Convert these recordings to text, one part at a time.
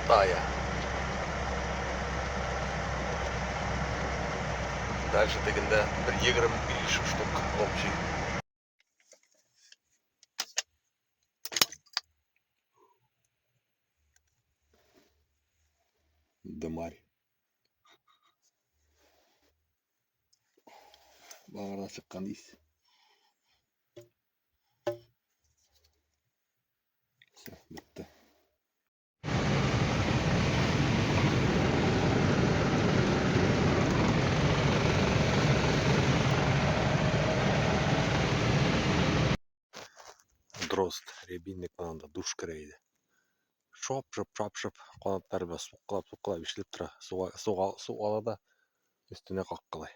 Тая. Дальше дегенде bir 25 штук общий. Дымарь. Bağırda çıkkan is. Bitti. Дрозд, рябинник мынанда душ кірейді. Шоп-шоп, қанаттары бі суққылап ішіліп тұра. Су алада үстіне қаққылай.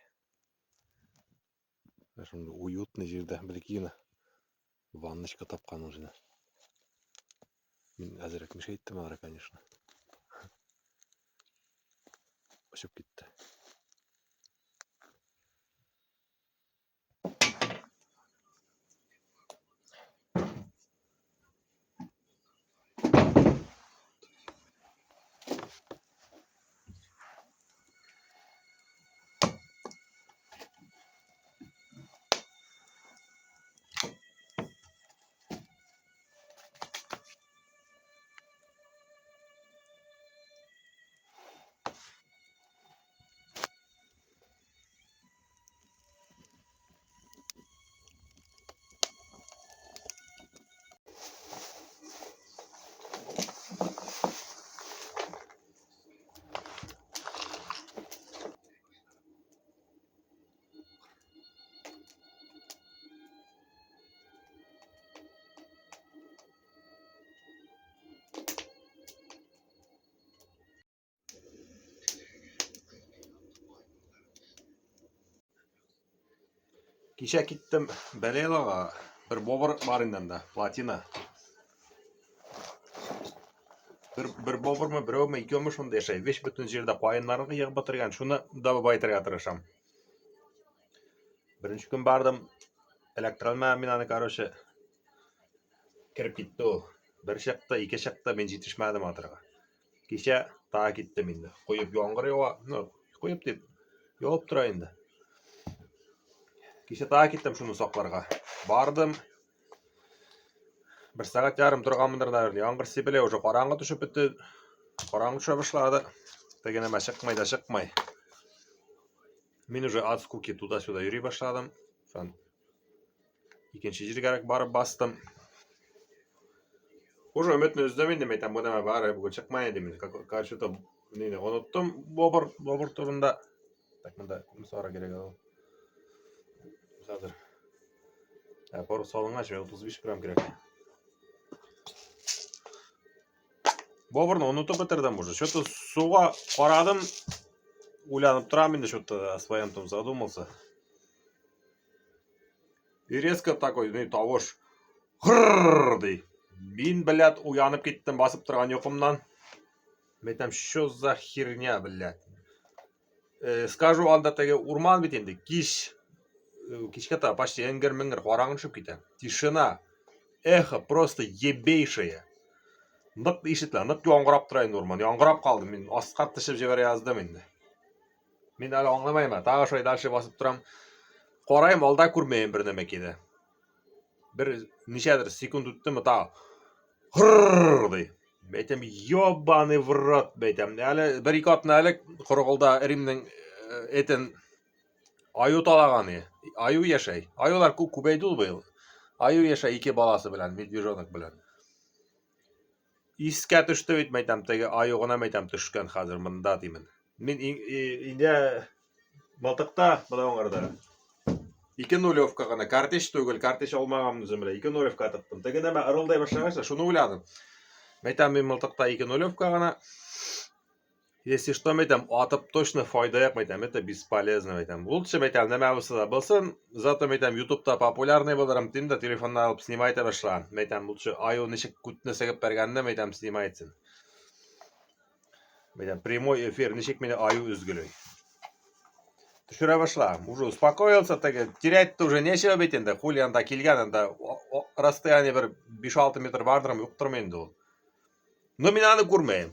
Şimdi уютный жерде бір-екені ванночка тапқаным жіне. Мен әзірек мешейттім ары, конечно. Өшіп кетті. Кеше кеттім Бәлелаға, бір бобыр барындан да, платина. Bir bobur mu, birov mu, ikiyommuş mu deşey. Beş bütün жерде қойынларын yığып batırgan. Şunu da baytırga tırışam. Birinci gün bardım. Elektralma minanı короче kirip gitti o. Bir şakta, iki şakta men жетişmedim atırga. Kişe daha gittim indi. Koyup yağmur yoğa. Koyup deyip. Yoğup durayındı. Kişe daha gittim şunu soklarga. Bardım. Bir saat yarım turğanmıdır da verdi. Yağmur sepile уже qarаңғы düşüp bitti. Qarаңғы düşe başladı. Degeneme çıkmay. Men уже от скуки туда-сюда yürüy başladım. Son ikinci жерге barıp bastım. Уже ümitini özlemedim. Etem bu deme bari bugün çıkmayın dedim. Karşıda neydi unuttum. Bobur turunda. Tak bunda sonra gerek oldu. Hazır. Boru solunga 35 gram gerek. Бобырны ұнытып бітірдім уже. Что-то суға қарадым, улянып тұрам енді, что-то о своем там задумался. И резко такой, тавыш. Хррррр дей. Мен, блядь, уянып кеттім басып тұрған ұйқымнан. Мен айтам, что за херня, блядь. Скажу, анда теге урман бит енді. Кешке та почти эңгір-міңгір қараңғы шып кетем. Тишина. Эхо просто ебейшее. Нық ишітілі, нық оңғырап тұрайын ұрман. Оңғырап қалды, мен асқат тішіп жебер яздым енді. Мен әлі оңламайма, тағы шой дальше басып тұрам. Қорайым, алда көрмейім бір немекеді. Bir нешедір секунд өтті ме тағы. Хрррррр дей. Бәйтем, ебаный в рот, бәйтем. Әлі бір-екі атын әлі құрғылда Римнің етін аю талағаны. Аю ешей. Аюлар көбейді бұл. Аю ешей екі баласы білән, медвежонок білән. Искә түшті бит, мәйтам, теге аюғына мәйтам түшкен қазір мында деймін. Мен инде мылтықта бұда оңырда. 2 нулевка ғана, картеш төгіл, картеш олмағамын үзімілі. 2 нулевка атыптым. Теге неме ырылдай башағайса, шуны ойладым. Мәйтам, мен мылтықта 2 нулевка ғана. Если что, мәйтам, атып точно файдаяқ, мәйтам, это бесполезно, мәйтам. Лучше, мәйтам, неме бұсыда болсын, зато, мәйтам, ютубта популярный боларым, тем да телефонна алып снимайта башлаган. Мәйтам, лучше аю нешік күтіне сәгіп бергенде, мәйтам, снимайтсын. Мәйтам, прямой эфир, нешік мені аю үзгілей. Түшіре башлаган. Уже успокоился, теге, терять-то уже нечего бет енді, хули анда келген, анда расстояние бір 5-6 метр бардырым, ұқтырмайын ол. Но мен аны көрмейм.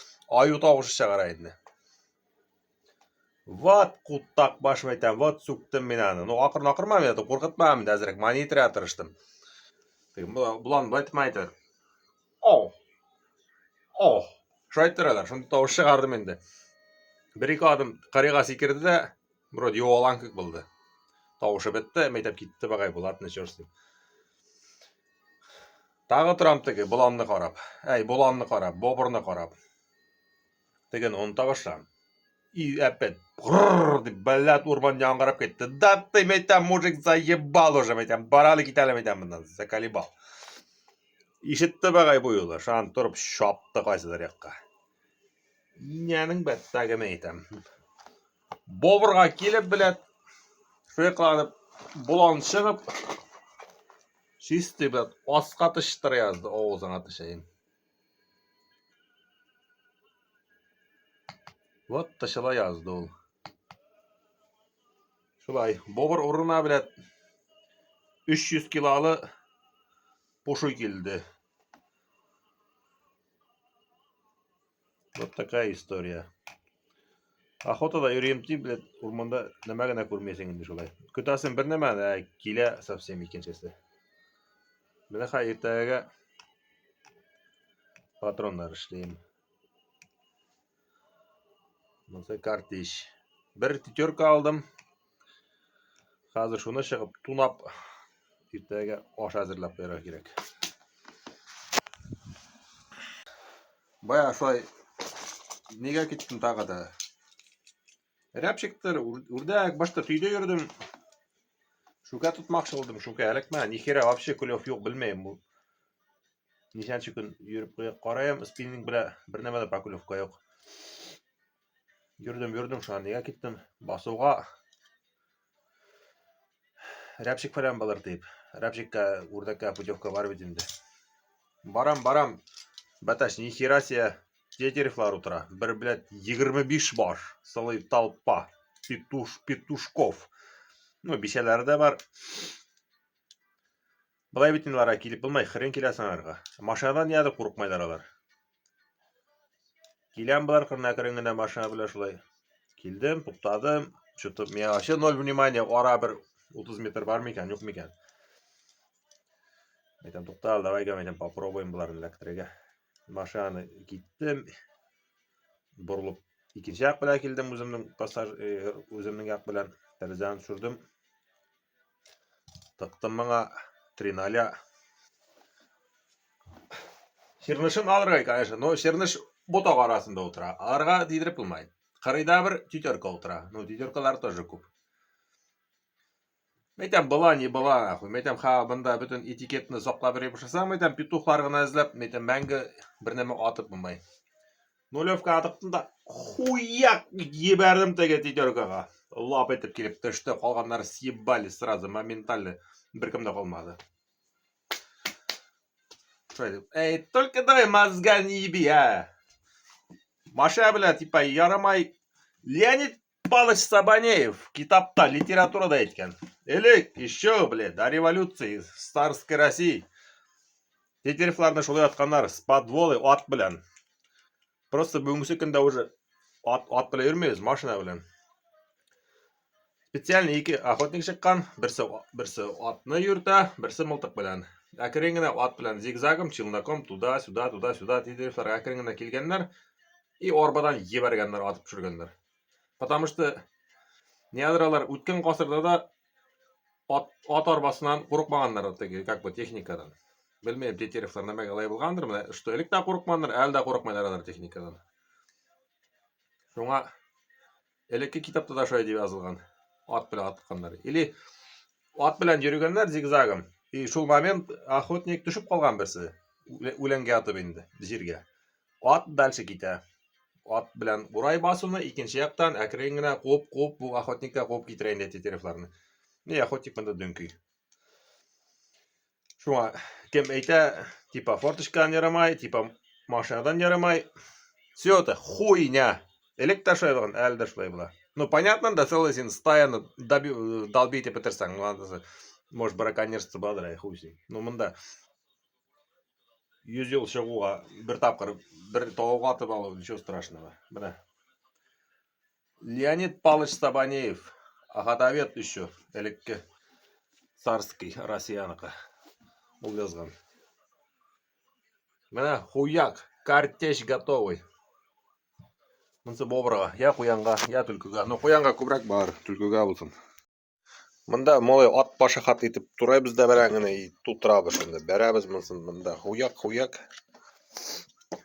Аю тауышы шығарайын. Вот құттақ башым айтам, вот сүктім мен аны. Ну, ақырма мен еді, қорқытмамын да әзірек, монитор атырыштым. Бұлан былайтып айтыр. О, шайтыралар, шынды тауыш шығардым енді. Бір-екі адым қариға секірді де, вроде yoğalan кік болды. Тауышы бітті, мейтеп кетті бағай болатын үшерсім. Тағы тұрам тегі, бұланны қарап. Бұланны қарап, бобырны қарап. Деген оны табашам. И опять блядь, урбан жаңғарап кетті. Да ты, метам, мужик, заебал уже, метам, баралы кетәлі, метам, мұндан, закалибал. Ишітті бағай бұйылы, шан тұрып шапты қайсыдар яққа. Ненің бәттәгі метам. Бобырға келіп, блядь, шуеқланып, бұлан шығып, шесті, блядь, асқа тыштыр язды, оғызына тышайын. Вот тышыла язды ол. Шулай, бобыр ұрына, блядь, 300 килалы пушуй келді. Вот такая история. Охотада үйреймті, блядь, ұрманда нәмәгіна көрмесің енді шулай. Күтасың бір нәмәні, келе совсем екеншесі. Мені қайыртаға патрондар ішлейм. Мұнсы картиш. Бір титерка алдым. Қазір шуны шығып, тунап, ертеге аш әзірлап беру керек. Бая шулай неге кеттім тағы да. Рәпшіктер үрдәк башта түйде жүрдім. Шука тұтмақшы болдым, шука әлікме. Нихера вообще күлев yok білмейм. Нешенші күн жүріп қарайым, спиннинг бір нәмәді па күлевка yok. Жүрдім, шуан неге кеттім. Басуға рәпшік фәлән балыр дейіп. Рәпшікка үрдәкка путевка бар бетінде. Барам. Бәтәш, нихера сия тетеревлар утыра. Бір, блядь, 25 бар. Сылай талпа. Петушков. Ну, бишелері де бар. Бұлай бетінларға келіп білмай, хрен келесіңарға. Машинадан еді қорықмайлар алар. Келем бұлар қырна кірінгіне машина біле шылай. Келдім, тұқтадым. Что-то мен вообще 0 внимания, ара бір 30 метр бар мекен, жоқ мекен. Мен тұқтал, давайға мен попробуем бұларын электриге. Машинаны кеттім. Бұрылып, екінші ақ біле келдім өзімнің ақ білен. Тәрізен сүрдім. Тұқтым мұңа триналя. Шернышын алырғай, конечно, но шерныш ботақ арасында отыра. Аларға дейдіріп білмайды. Қарайда бір түйтерка отыра. Ну, түйтеркалар тоже көп. Метем была, не была, нахуй. Метем бұнда бүтін этикетіні соқла біреп ұшасам, метем петухларғына әзіліп, метем мәңгі бірнеме атып бұмай. Нулевка атықтында хуяк ебәрдім теге түйтеркаға. Лап етіп келіп түшті, қалғанлары съебали сразу, моментально. Бір кімді қалмады. Только давай мозга не еби, а. Маша, блядь, типа, ярамай. Леонид Павлович Сабанеев kitapta, литературада aytgan. Элек, еще, блядь, до революции, царской России. Тетеревларны шулай атканнар, с подволы, ат белән. Просто бүгенге көндә уже ат белән йөрмәйбез, машина белән. Специально ике охотник чыккан, берсе атны йөртә, берсе мылтык белән. Әкрен генә ат белән зигзагом, челноком туда-сюда, туда-сюда тетеревлар әкрен генә килгәннәр и арбадан ебәргәннәр, атып төшергәннәр. Потому что неадралар үткен гасырда да ат арбасынан курыкмаганнар, теге как бы техникадан. Белмәйм, тетеревлар нәмәгә алай булгандыр, менә что элек тә курыкмаганнар, әле дә курыкмайлар техникадан. Шуңа элекке китапта да шулай дип язылган. Ат белән атканнар. Или ат белән йөргәннәр зигзагом. И шул момент охотник төшеп калган берсе. Үләнгә атып инде җиргә. Ат дальше китә. Ат белән урай басуны икенче яктан әкрен генә куып бу охотникка куып китерә инде тетеревларны. Не охотник монда дөңкий. Шуңа кем әйтә, типа форточкадан ярамай, типа машинадан ярамай. Все это хуйня. Элек тә шулай булган, әле дә шулай була. Ну понятно, да целый син стаяны долбить и бетерсәң, может браконьерство бадырай хуй син. Ну монда 100 ел чыгуга бер тапкыр бер тауга атып алу, ничего страшного. Менә. Леонид Павлович Сабанеев, охотовед еще, элекке царский россияныкы. Ул язган. Менә хуяк, картеч готовый. Монсы бобрага, я куянга, я түлкүгә. Ну куянга күбрәк бар, түлкүгә булсын. Монда молай ат башы хат итеп турайбыз да бәрәңгене и тутырабыз шунда. Бәрәбез монсын монда. Хуяк.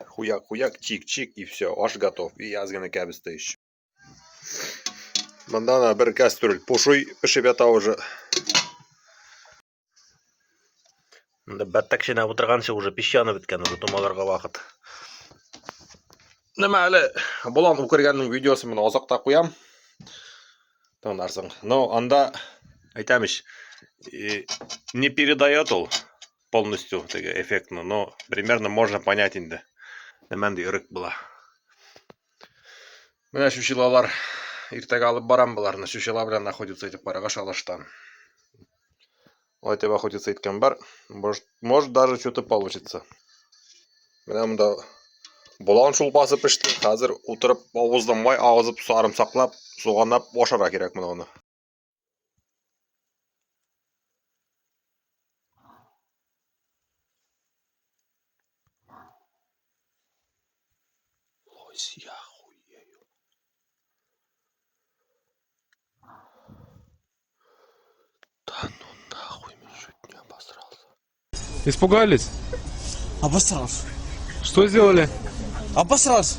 Хуяк, чик и все, аш готов. И язганы кәбесте еще. Монда бер кастрюль пушуй пешеп ята уже. Монда бәттәкченә утырганчы уже пищаны биткән, уже тумаларга вакыт. Нема әле болан укырганның видеосын мен азакта куям. Таңдарсың. Но анда айтамыш, не передает ол полностью теге эффектно, но примерно можно понять инде. Немәнди ырык була. Менә шушилалар иртәгә алып барам буларны, шушила белән находится итеп барага шалаштан. Ой, тебе охотиться иткән бар. Может даже что-то получится. Менә монда болан шулпасы пеште. Хәзер утырып авыздан май агызып, сарымсаклап, суганап ашарга кирәк моны. Я хуею. Да ну нахуй, меня чуть не обосрался. Испугались? Обосрался. Что сделали? Обосрался.